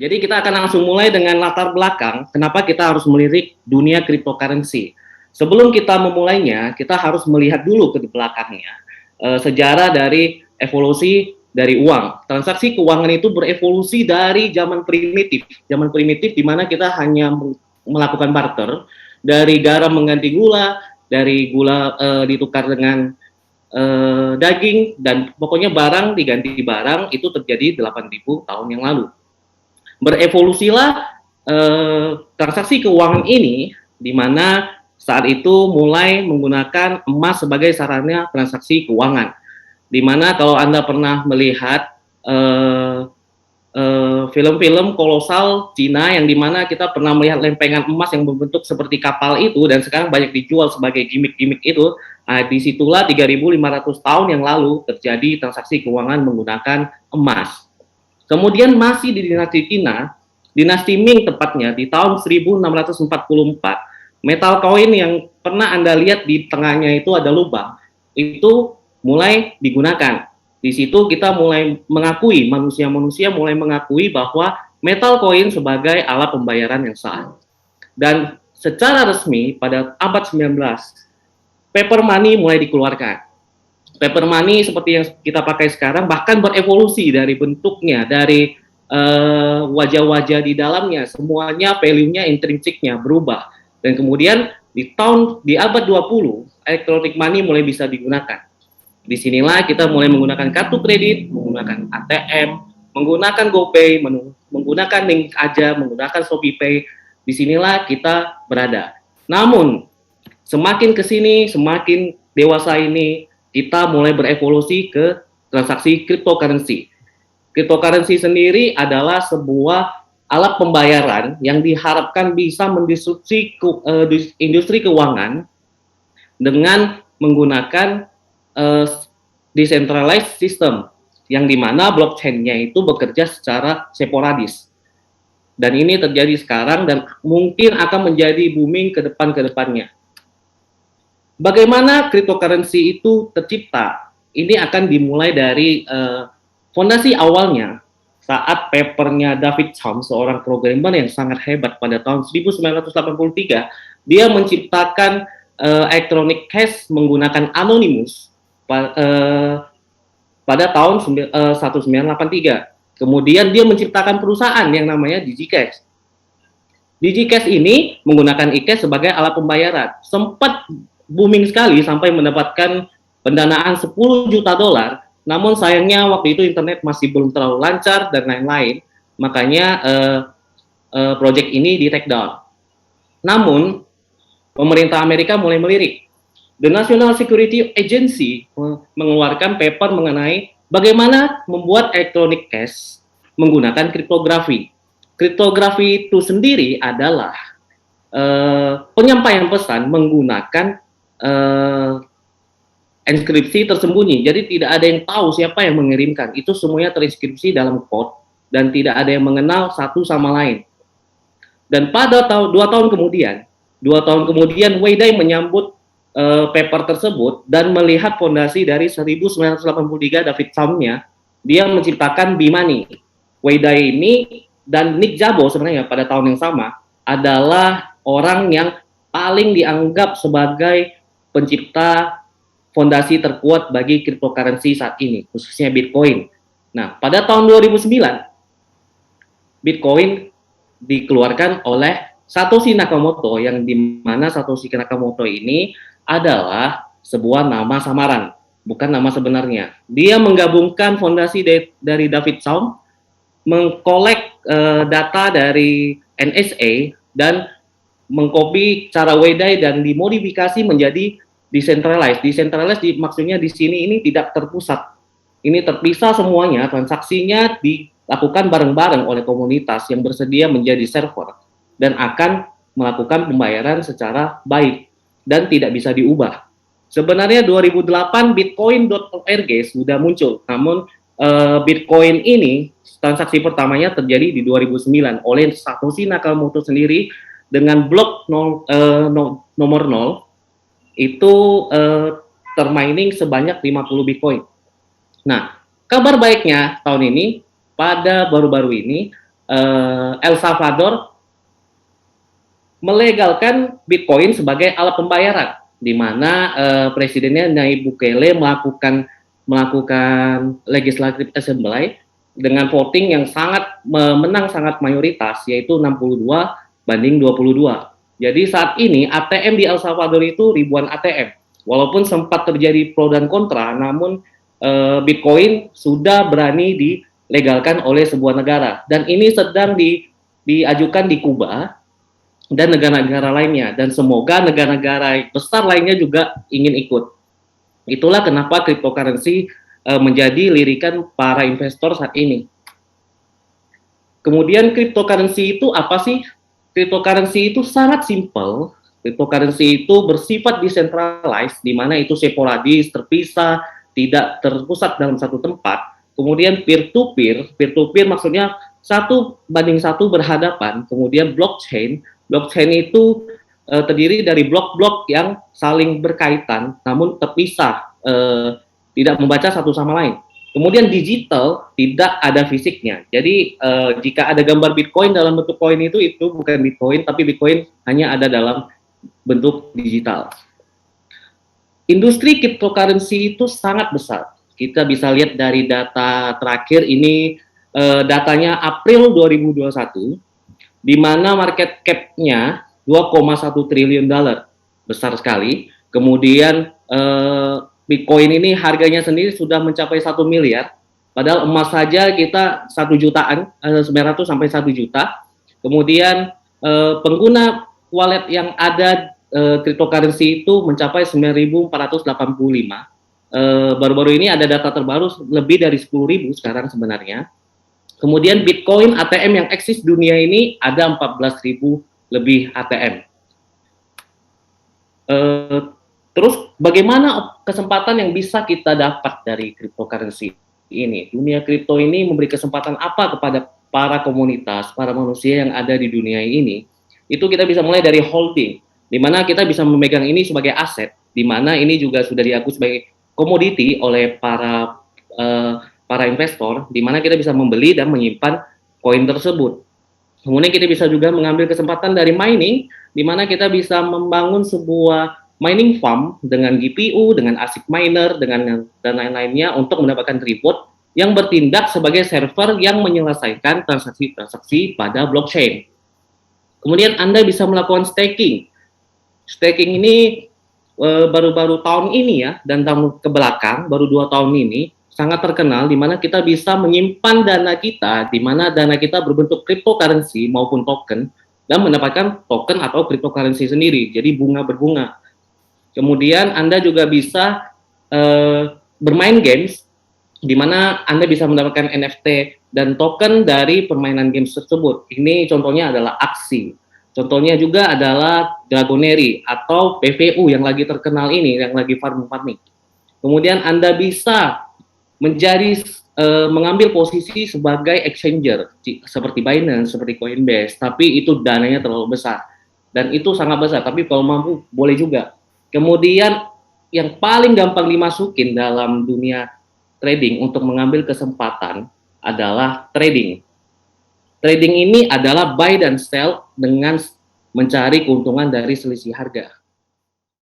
Jadi kita akan langsung mulai dengan latar belakang kenapa kita harus melirik dunia cryptocurrency. Sebelum kita memulainya, kita harus melihat dulu ke belakangnya sejarah dari evolusi dari uang. Transaksi keuangan itu berevolusi dari zaman primitif di mana kita hanya melakukan barter, dari garam mengganti gula, dari gula ditukar dengan daging, dan pokoknya barang diganti barang. Itu terjadi 8.000 tahun yang lalu. Berevolusilah transaksi keuangan ini, di mana saat itu mulai menggunakan emas sebagai sarana transaksi keuangan. Di mana kalau Anda pernah melihat film-film kolosal Cina yang dimana kita pernah melihat lempengan emas yang berbentuk seperti kapal itu, dan sekarang banyak dijual sebagai gimmick-gimmick itu. Disitulah 3.500 tahun yang lalu terjadi transaksi keuangan menggunakan emas. Kemudian masih di dinasti Cina, dinasti Ming tepatnya, di tahun 1644, metal koin yang pernah Anda lihat di tengahnya itu ada lubang, itu mulai digunakan. Di situ kita mulai mengakui, manusia-manusia mulai mengakui bahwa metal koin sebagai alat pembayaran yang sah. Dan secara resmi pada abad 19, paper money mulai dikeluarkan. Paper money seperti yang kita pakai sekarang bahkan berevolusi dari bentuknya, dari wajah-wajah di dalamnya, semuanya value-nya, intrinsiknya berubah. Dan kemudian di abad 20, electronic money mulai bisa digunakan. Disinilah kita mulai menggunakan kartu kredit, menggunakan ATM, menggunakan GoPay, menggunakan link aja, menggunakan ShopeePay. Disinilah kita berada. Namun semakin kesini, semakin dewasa ini, kita mulai berevolusi ke transaksi cryptocurrency. Cryptocurrency sendiri adalah sebuah alat pembayaran yang diharapkan bisa mendisrupsi industri keuangan dengan menggunakan decentralized system, yang dimana blockchain-nya itu bekerja secara sporadis. Dan ini terjadi sekarang dan mungkin akan menjadi booming ke depannya. Bagaimana cryptocurrency itu tercipta? Ini akan dimulai dari fondasi awalnya saat papernya David Chaum, seorang programmer yang sangat hebat pada tahun 1983, dia menciptakan electronic cash menggunakan Anonymous pada tahun 1983. Kemudian dia menciptakan perusahaan yang namanya DigiCash. DigiCash ini menggunakan e-cash sebagai alat pembayaran. Sempat booming sekali sampai mendapatkan pendanaan 10 juta dolar. Namun sayangnya waktu itu internet masih belum terlalu lancar dan lain-lain. Makanya project ini di take down. Namun pemerintah Amerika mulai melirik. The National Security Agency mengeluarkan paper mengenai bagaimana membuat electronic cash menggunakan kriptografi. Kriptografi itu sendiri adalah penyampaian pesan menggunakan inskripsi tersembunyi. Jadi tidak ada yang tahu siapa yang mengirimkan. Itu semuanya terinskripsi dalam code dan tidak ada yang mengenal satu sama lain. Dan pada dua tahun kemudian Wei Dai menyambut paper tersebut dan melihat fondasi dari 1983 David Chaum-nya, dia menciptakan B-Money. Wei Dai ini dan Nick Szabo sebenarnya pada tahun yang sama adalah orang yang paling dianggap sebagai pencipta fondasi terkuat bagi cryptocurrency saat ini, khususnya Bitcoin. Nah, pada tahun 2009, Bitcoin dikeluarkan oleh Satoshi Nakamoto, yang dimana Satoshi Nakamoto ini adalah sebuah nama samaran, bukan nama sebenarnya. Dia menggabungkan fondasi dari David Chaum, mengkolek data dari NSA, dan mengcopy cara Wei Dai dan dimodifikasi menjadi decentralized. Decentralized maksudnya di sini ini tidak terpusat. Ini terpisah semuanya, transaksinya dilakukan bareng-bareng oleh komunitas yang bersedia menjadi server dan akan melakukan pembayaran secara baik dan tidak bisa diubah. Sebenarnya 2008 bitcoin.org sudah muncul, namun Bitcoin ini transaksi pertamanya terjadi di 2009 oleh Satoshi Nakamoto sendiri dengan blok nomor 0 itu termining sebanyak 50 Bitcoin. Nah, kabar baiknya tahun ini, pada baru-baru ini, El Salvador melegalkan Bitcoin sebagai alat pembayaran, di mana presidennya Nayib Bukele melakukan legislative assembly dengan voting yang sangat menang sangat mayoritas, yaitu 62 banding 22. Jadi saat ini ATM di El Salvador itu ribuan ATM. Walaupun sempat terjadi pro dan kontra, namun Bitcoin sudah berani dilegalkan oleh sebuah negara. Dan ini sedang diajukan di Kuba dan negara-negara lainnya. Dan semoga negara-negara besar lainnya juga ingin ikut. Itulah kenapa cryptocurrency menjadi lirikan para investor saat ini. Kemudian cryptocurrency itu apa sih? Cryptocurrency itu sangat simple. Cryptocurrency itu bersifat decentralized, di mana itu sporadis, terpisah, tidak terpusat dalam satu tempat. Kemudian peer-to-peer maksudnya satu banding satu berhadapan. Kemudian blockchain itu terdiri dari blok-blok yang saling berkaitan, namun terpisah, tidak membaca satu sama lain. Kemudian digital tidak ada fisiknya. Jadi jika ada gambar Bitcoin dalam bentuk koin itu bukan Bitcoin, tapi Bitcoin hanya ada dalam bentuk digital. Industri cryptocurrency itu sangat besar. Kita bisa lihat dari data terakhir ini, datanya April 2021, di mana market cap-nya 2,1 triliun dolar, besar sekali. Kemudian Bitcoin ini harganya sendiri sudah mencapai 1 miliar, padahal emas saja kita 1 jutaan, 900 sampai 1 juta. Kemudian pengguna wallet yang ada cryptocurrency itu mencapai 9.485. Baru-baru ini ada data terbaru lebih dari 10.000 sekarang sebenarnya. Kemudian Bitcoin ATM yang eksis dunia ini ada 14.000 lebih ATM. Terus bagaimana kesempatan yang bisa kita dapat dari cryptocurrency ini? Dunia kripto ini memberi kesempatan apa kepada para komunitas, para manusia yang ada di dunia ini? Itu kita bisa mulai dari holding, di mana kita bisa memegang ini sebagai aset, di mana ini juga sudah diakui sebagai komoditi oleh para investor, di mana kita bisa membeli dan menyimpan koin tersebut. Kemudian kita bisa juga mengambil kesempatan dari mining, di mana kita bisa membangun sebuah mining farm dengan GPU, dengan ASIC miner, dan lain-lainnya untuk mendapatkan reward yang bertindak sebagai server yang menyelesaikan transaksi-transaksi pada blockchain. Kemudian Anda bisa melakukan staking. Staking ini baru-baru tahun ini ya, dan tahun kebelakang, baru 2 tahun ini, sangat terkenal, di mana kita bisa menyimpan dana kita, di mana dana kita berbentuk cryptocurrency maupun token, dan mendapatkan token atau cryptocurrency sendiri, jadi bunga berbunga. Kemudian Anda juga bisa bermain games, di mana Anda bisa mendapatkan NFT dan token dari permainan games tersebut. Ini contohnya adalah Axie. Contohnya juga adalah Dragonary atau PVU yang lagi terkenal ini, yang lagi farming. Kemudian Anda bisa mengambil posisi sebagai exchanger seperti Binance, seperti Coinbase, tapi itu dananya terlalu besar. Dan itu sangat besar, tapi kalau mampu boleh juga. Kemudian yang paling gampang dimasukin dalam dunia trading untuk mengambil kesempatan adalah trading. Trading ini adalah buy dan sell dengan mencari keuntungan dari selisih harga.